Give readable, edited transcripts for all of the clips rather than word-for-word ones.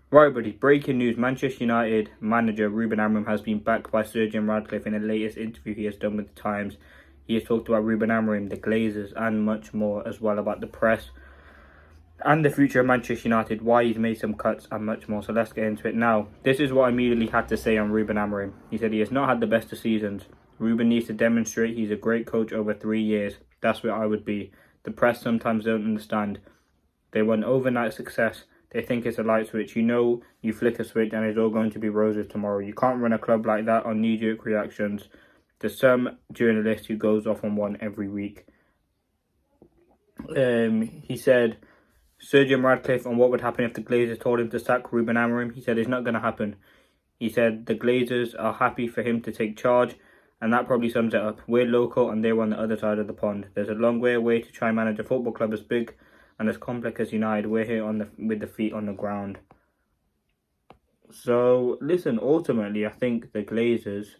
Right, buddy. Breaking news. Manchester United manager Ruben Amorim has been backed by Sir Jim Ratcliffe in the latest interview he has done with the Times. He has talked about Ruben Amorim, the Glazers, and much more, as well about the press and the future of Manchester United, why he's made some cuts, and much more. So let's get into it now. This is what I immediately had to say on Ruben Amorim. He said he has not had the best of seasons. Ruben needs to demonstrate he's a great coach over 3 years. That's where I would be. The press sometimes don't understand. They want overnight success. They think it's a light switch. You flick a switch and it's all going to be roses tomorrow. You can't run a club like that on knee-jerk reactions. There's some journalist who goes off on one every week. He said, Sir Jim Ratcliffe, on what would happen if the Glazers told him to sack Ruben Amorim. He said it's not going to happen. He said the Glazers are happy for him to take charge, and that probably sums it up. We're local and they're on the other side of the pond. There's a long way away to try and manage a football club as big and as complex as United. We're here with the feet on the ground. So, listen, ultimately, I think the Glazers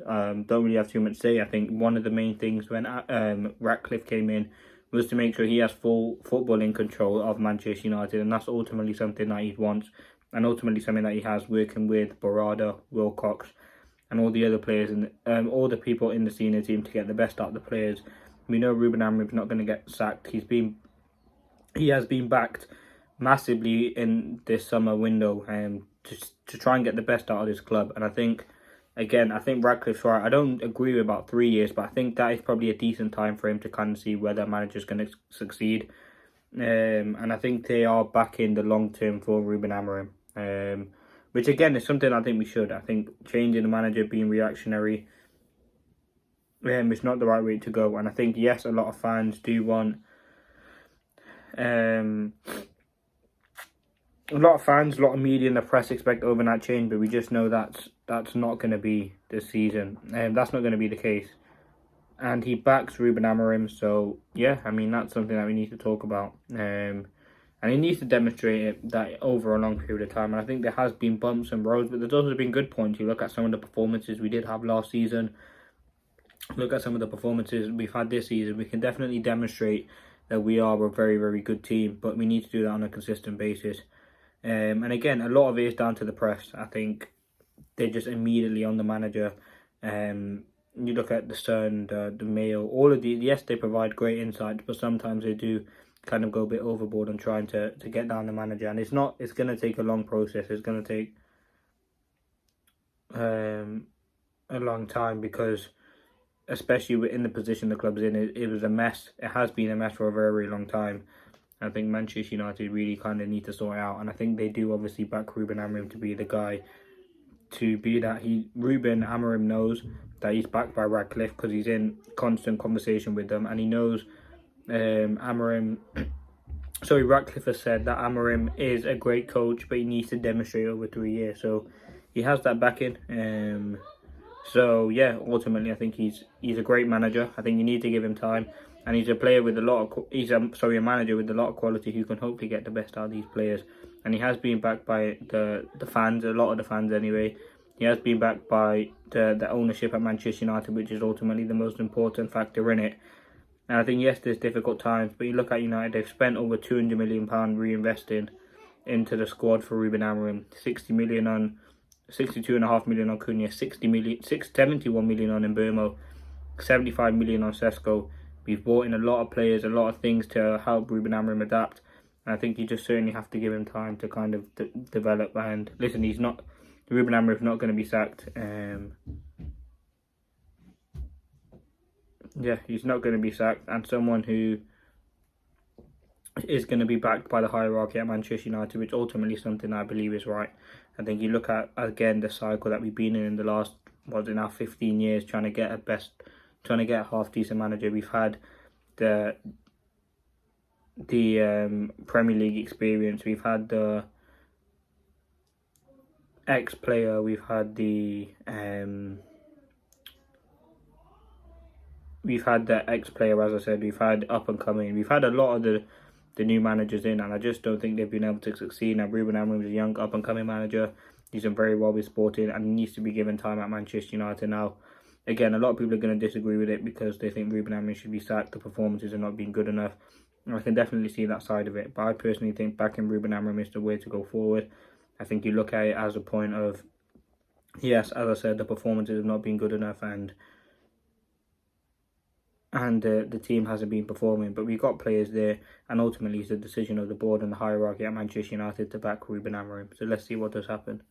don't really have too much to say. I think one of the main things when Ratcliffe came in was to make sure he has full footballing control of Manchester United, and that's ultimately something that he wants, and ultimately something that he has, working with Barada, Wilcox, and all the other players and all the people in the senior team to get the best out of the players. We know Ruben Amorim's not going to get sacked. He has been backed massively in this summer window to try and get the best out of this club. And I think Ratcliffe's right. I don't agree with about 3 years, but I think that is probably a decent time for him to kind of see whether a manager's going to succeed. And I think they are backing the long term for Ruben Amorim, which again is something I think we should. I think changing the manager, being reactionary, is not the right way to go. And I think, yes, a lot of fans do want a lot of media and the press expect overnight change, but we just know that's not going to be this season. That's not going to be the case. And he backs Ruben Amorim, so yeah, I mean, that's something that we need to talk about. And he needs to demonstrate that over a long period of time. And I think there has been bumps and roads, but there's also been good points. You look at some of the performances we did have last season. Look at some of the performances we've had this season. We can definitely demonstrate that we are a very, very good team, but we need to do that on a consistent basis. And again, a lot of it is down to the press. I think they're just immediately on the manager. You look at the Sun, the Mail, all of these. Yes, they provide great insight, but sometimes they do kind of go a bit overboard on trying to get down the manager. And it's going to take a long process. It's going to take a long time because, especially in the position the club's in, it was a mess. It has been a mess for a very, very long time. I think Manchester United really kind of need to sort it out, and I think they do obviously back Ruben Amorim to be the guy to be that. Ruben Amorim knows that he's backed by Ratcliffe because he's in constant conversation with them, and he knows Ratcliffe has said that Amorim is a great coach, but he needs to demonstrate over 3 years. So he has that backing. So yeah, ultimately I think he's a great manager. I think you need to give him time. And he's a player with a manager with a lot of quality who can hopefully get the best out of these players. And he has been backed by the fans, a lot of the fans anyway. He has been backed by the ownership at Manchester United, which is ultimately the most important factor in it. And I think, yes, there's difficult times, but you look at United, they've spent over £200 million reinvesting into the squad for Ruben Amorim. 62.5 million on Cunha, 71 million on Mbeumo, 75 million on Sesko. We've brought in a lot of players, a lot of things to help Ruben Amorim adapt. And I think you just certainly have to give him time to kind of develop. And listen, Ruben Amorim's not going to be sacked. He's not going to be sacked. And someone who is going to be backed by the hierarchy at Manchester United, which ultimately is something I believe is right. I think you look at, again, the cycle that we've been in the last, 15 years, trying to get a half-decent manager. We've had the Premier League experience. We've had the ex-player. We've had the ex-player, as I said. We've had up-and-coming. We've had a lot of the new managers in, and I just don't think they've been able to succeed. Now, Ruben Amorim is a young, up-and-coming manager. He's done very well with Sporting, and he needs to be given time at Manchester United now. Again, a lot of people are going to disagree with it because they think Ruben Amorim should be sacked. The performances are not being good enough. And I can definitely see that side of it. But I personally think backing Ruben Amorim is the way to go forward. I think you look at it as a point of, yes, as I said, the performances have not been good enough, and the team hasn't been performing, but we've got players there, and ultimately it's the decision of the board and the hierarchy at Manchester United to back Ruben Amorim. So let's see what does happen.